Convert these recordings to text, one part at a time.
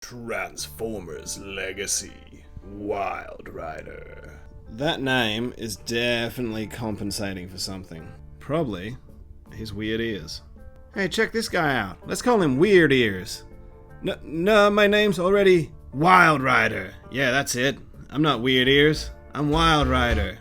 Transformers Legacy, Wild Rider. That name is definitely compensating for something. Probably his weird ears. Hey, check this guy out. Let's call him Weird Ears. No, my name's already Wild Rider. Yeah, that's it. I'm not Weird Ears. I'm Wild Rider.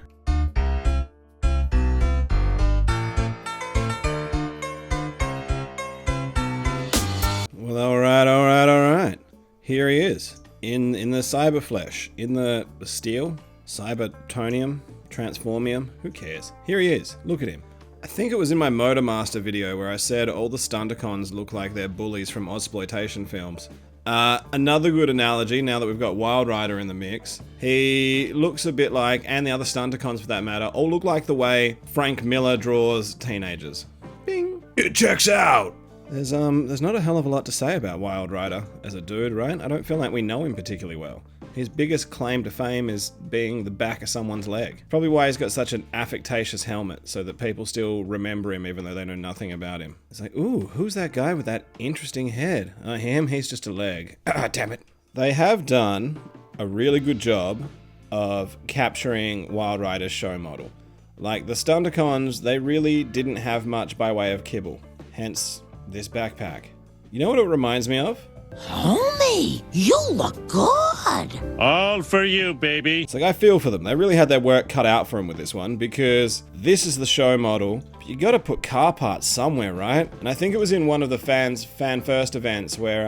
Well, alright. Here he is. In the cyber flesh. In the steel. Cybertonium. Transformium. Who cares? Here he is. Look at him. I think it was in my Motormaster video where I said all the Stunticons look like they're bullies from Ozploitation films. Another good analogy, now that we've got Wild Rider in the mix, he looks a bit like, and the other Stunticons for that matter, all look like the way Frank Miller draws teenagers. Bing! It checks out! There's not a hell of a lot to say about Wild Rider as a dude, right? I don't feel like we know him particularly well. His biggest claim to fame is being the back of someone's leg. Probably why he's got such an affectatious helmet, so that people still remember him even though they know nothing about him. It's like, ooh, who's that guy with that interesting head? Him? He's just a leg. Ah, damn it. They have done a really good job of capturing Wild Rider's show model. Like, the Stunticons, they really didn't have much by way of kibble. Hence, this backpack. You know what it reminds me of? Homie, you look good. All for you, baby. It's like, I feel for them. They really had their work cut out for them with this one, because this is the show model. You gotta put car parts somewhere, right? And I think it was in one of the fan first events where,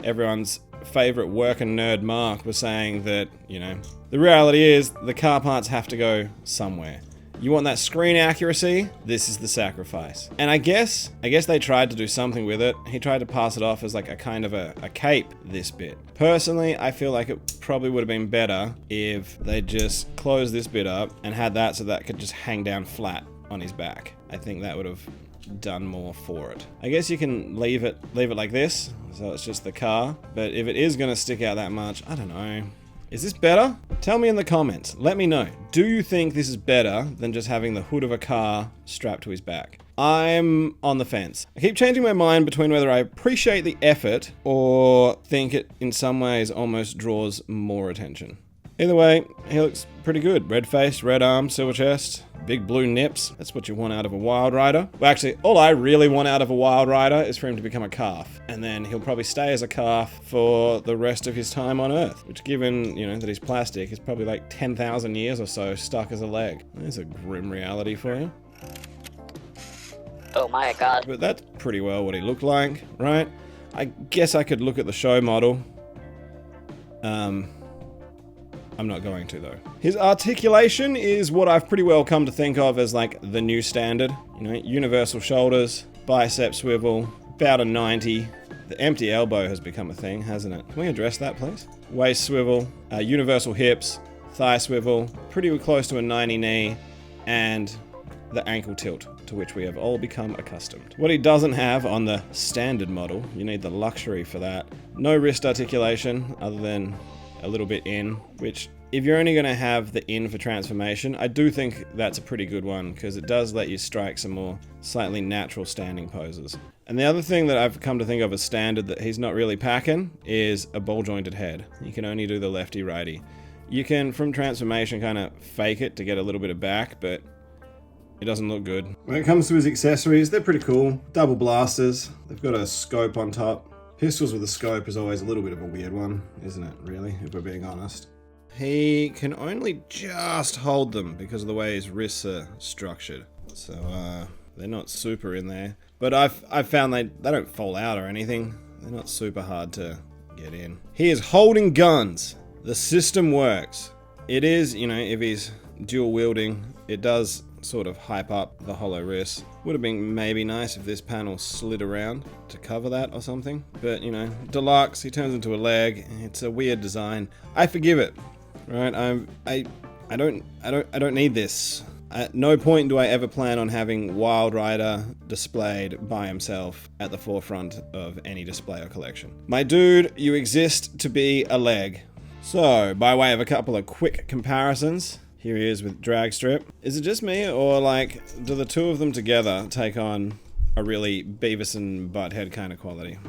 everyone's favorite working nerd Mark was saying that, the reality is the car parts have to go somewhere. You want that screen accuracy? This is the sacrifice. And I guess they tried to do something with it. He tried to pass it off as like a kind of a cape, this bit. Personally, I feel like it probably would have been better if they just closed this bit up and had that so that could just hang down flat on his back. I think that would have done more for it. I guess you can leave it like this, so it's just the car. But if it is gonna stick out that much, I don't know. Is this better? Tell me in the comments. Let me know. Do you think this is better than just having the hood of a car strapped to his back? I'm on the fence. I keep changing my mind between whether I appreciate the effort or think it in some ways almost draws more attention. Either way, he looks pretty good. Red face, red arm, silver chest, big blue nips. That's what you want out of a Wild Rider. Well, actually, all I really want out of a Wild Rider is for him to become a calf. And then he'll probably stay as a calf for the rest of his time on Earth. Which, given, that he's plastic, is probably like 10,000 years or so stuck as a leg. There's a grim reality for you. Oh my god. But that's pretty well what he looked like, right? I guess I could look at the show model. I'm not going to, though. His articulation is what I've pretty well come to think of as, like, the new standard. Universal shoulders, bicep swivel, about a 90. The empty elbow has become a thing, hasn't it? Can we address that, please? Waist swivel, universal hips, thigh swivel, pretty close to a 90 knee, and the ankle tilt, to which we have all become accustomed. What he doesn't have on the standard model, you need the luxury for that. No wrist articulation, other than a little bit in, which if you're only going to have the in for transformation, I do think that's a pretty good one, because it does let you strike some more slightly natural standing poses. And the other thing that I've come to think of as standard that he's not really packing is a ball jointed head. You can only do the lefty righty. You can, from transformation, kind of fake it to get a little bit of back, but it doesn't look good. When it comes to his accessories, they're pretty cool. Double blasters. They've got a scope on top. Pistols with a scope is always a little bit of a weird one, isn't it, really, if we're being honest? He can only just hold them because of the way his wrists are structured. So, they're not super in there. But I've found they don't fall out or anything. They're not super hard to get in. He is holding guns. The system works. It is, if he's dual wielding, it does sort of hype up the hollow wrist. Would have been maybe nice if this panel slid around to cover that or something. But, deluxe, he turns into a leg. It's a weird design. I forgive it, right? I don't need this. At no point do I ever plan on having Wild Rider displayed by himself at the forefront of any display or collection. My dude, you exist to be a leg. So, by way of a couple of quick comparisons, here he is with drag strip. Is it just me, or do the two of them together take on a really Beavis and Butthead kind of quality?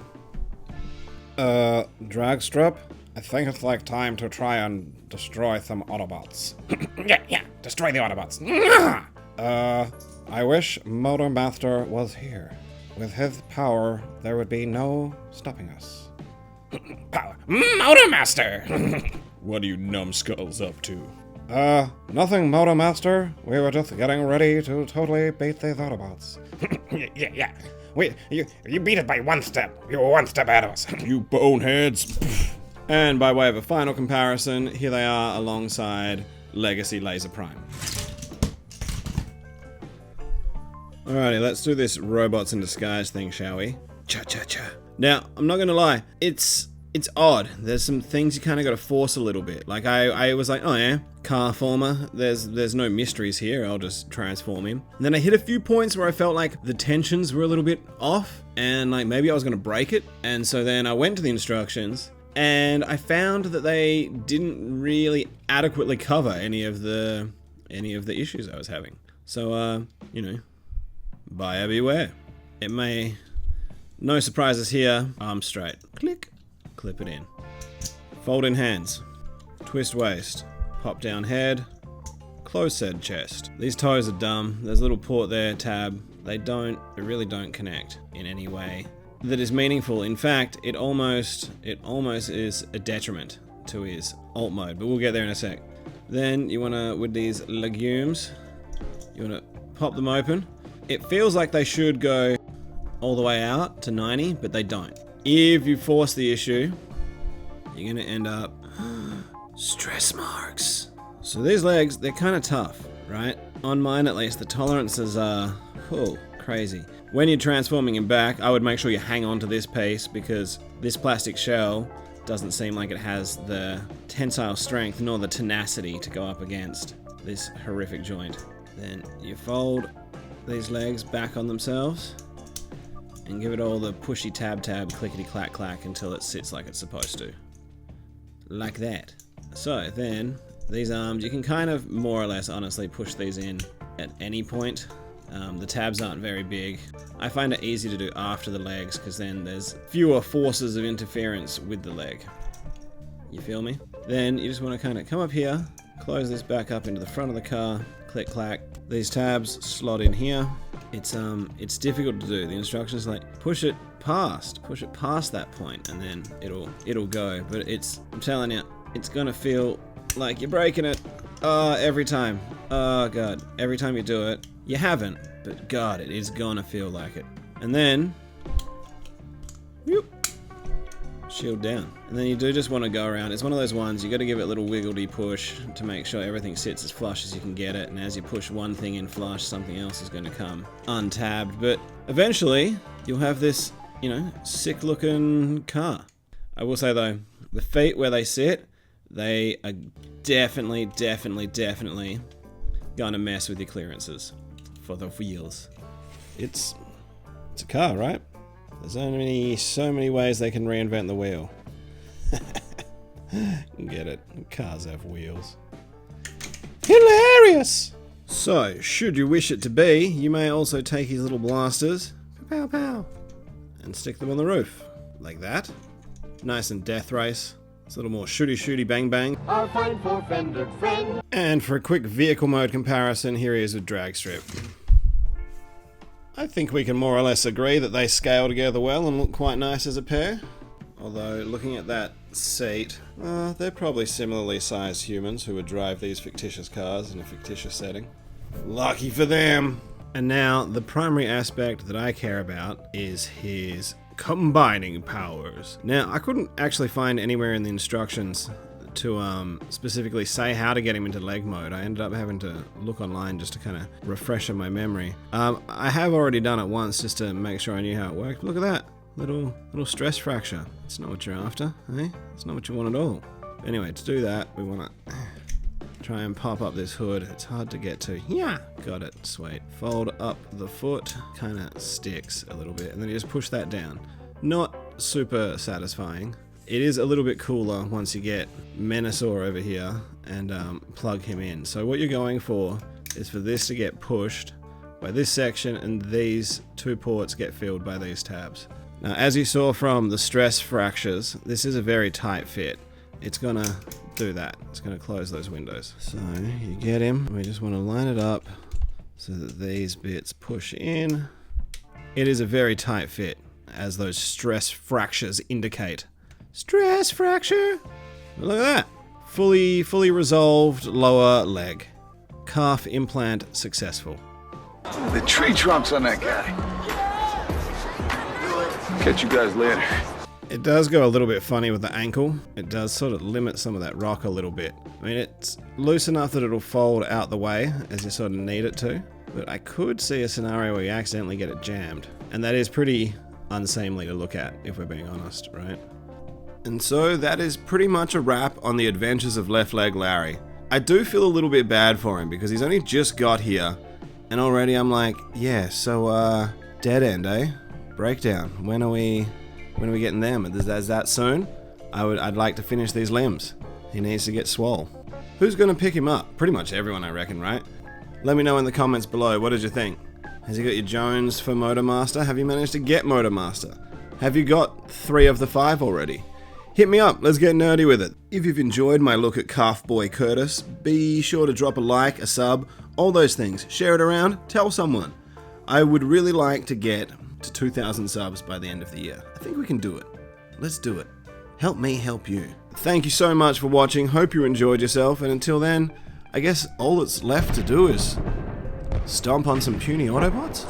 Drag strip? I think it's like time to try and destroy some Autobots. Yeah, destroy the Autobots. I wish Motor Master was here. With his power, there would be no stopping us. Power. Motor Master! What are you numbskulls up to? Nothing, Motor Master. We were just getting ready to totally beat these Autobots. Yeah. You beat it by one step. You were one step ahead of us. You boneheads! And by way of a final comparison, here they are alongside Legacy Laser Prime. Alrighty, let's do this robots in disguise thing, shall we? Cha-cha-cha. Now, I'm not gonna lie, it's odd. There's some things you kind of got to force a little bit. Like I was like, oh yeah, car former. There's no mysteries here. I'll just transform him. And then I hit a few points where I felt like the tensions were a little bit off, and like maybe I was gonna break it. And so then I went to the instructions, and I found that they didn't really adequately cover any of the issues I was having. So you know, buyer beware. It may. No surprises here. Arm straight. Click. Clip it in. Fold in hands. Twist waist. Pop down head. Close said chest. These toes are dumb. There's a little port there, tab. They really don't connect in any way that is meaningful. In fact, it almost is a detriment to his alt mode, but we'll get there in a sec. Then you wanna, with these legumes, you wanna pop them open. It feels like they should go all the way out to 90, but they don't. If you force the issue, you're gonna end up stress marks. So these legs, they're kind of tough, right? On mine at least, the tolerances are crazy. When you're transforming him back, I would make sure you hang on to this piece because this plastic shell doesn't seem like it has the tensile strength nor the tenacity to go up against this horrific joint. Then you fold these legs back on themselves and give it all the pushy tab clickety clack clack until it sits like it's supposed to. Like that. So then, these arms, you can kind of more or less honestly push these in at any point. The tabs aren't very big. I find it easy to do after the legs because then there's fewer forces of interference with the leg. You feel me? Then you just want to kind of come up here, close this back up into the front of the car, click clack. These tabs slot in here. It's difficult to do. The instructions like push it past that point, and then it'll go. But I'm telling you, it's gonna feel like you're breaking it. Every time. Oh god, every time you do it, you haven't, but god, it is gonna feel like it. And then, whoop, shield down. And then you do just want to go around. It's one of those ones, you got to give it a little wiggledy push to make sure everything sits as flush as you can get it. And as you push one thing in flush, something else is going to come untabbed. But eventually, you'll have this, you know, sick looking car. I will say though, the feet where they sit, they are definitely gonna mess with your clearances for the wheels. It's a car, right? There's so many ways they can reinvent the wheel. Get it? Cars have wheels. Hilarious! So, should you wish it to be, you may also take his little blasters, pow pow, and stick them on the roof. Like that. Nice and death race. It's a little more shooty bang bang. Our fine four-fendered friend. And for a quick vehicle mode comparison, here he is with drag strip. I think we can more or less agree that they scale together well and look quite nice as a pair. Although, looking at that seat, they're probably similarly sized humans who would drive these fictitious cars in a fictitious setting. Lucky for them! And now, the primary aspect that I care about is his combining powers. Now, I couldn't actually find anywhere in the instructions to specifically say how to get him into leg mode. I ended up having to look online just to kind of refresh my memory. I have already done it once just to make sure I knew how it worked. Look at that. Little stress fracture. That's not what you're after, eh? That's not what you want at all. Anyway, to do that, we want to try and pop up this hood. It's hard to get to. Yeah, got it. Sweet. Fold up the foot. Kind of sticks a little bit, and then you just push that down. Not super satisfying. It is a little bit cooler once you get Menasor over here and plug him in. So what you're going for is for this to get pushed by this section, and these two ports get filled by these tabs. Now, as you saw from the stress fractures, this is a very tight fit. It's gonna do that. It's gonna close those windows. So you get him. We just want to line it up so that these bits push in. It is a very tight fit, as those stress fractures indicate. Stress fracture! Look at that. Fully resolved lower leg. Calf implant successful. The tree trunks on that guy. Catch you guys later. It does go a little bit funny with the ankle. It does sort of limit some of that rock a little bit. I mean, it's loose enough that it'll fold out the way as you sort of need it to. But I could see a scenario where you accidentally get it jammed. And that is pretty unseemly to look at, if we're being honest, right? And so that is pretty much a wrap on the adventures of Left Leg Larry. I do feel a little bit bad for him because he's only just got here. And already I'm like, yeah, so, dead end, eh? Breakdown. When are we getting them? Is that soon? I'd like to finish these limbs. He needs to get swole. Who's gonna pick him up? Pretty much everyone, I reckon, right? Let me know in the comments below, what did you think? Has he got your Jones for Motormaster? Have you managed to get Motormaster? Have you got 3 of the 5 already? Hit me up, let's get nerdy with it. If you've enjoyed my look at Calf Boy Curtis, be sure to drop a like, a sub, all those things. Share it around, tell someone. I would really like to get to 2,000 subs by the end of the year. I think we can do it. Let's do it. Help me help you. Thank you so much for watching, hope you enjoyed yourself, and until then, I guess all that's left to do is stomp on some puny Autobots?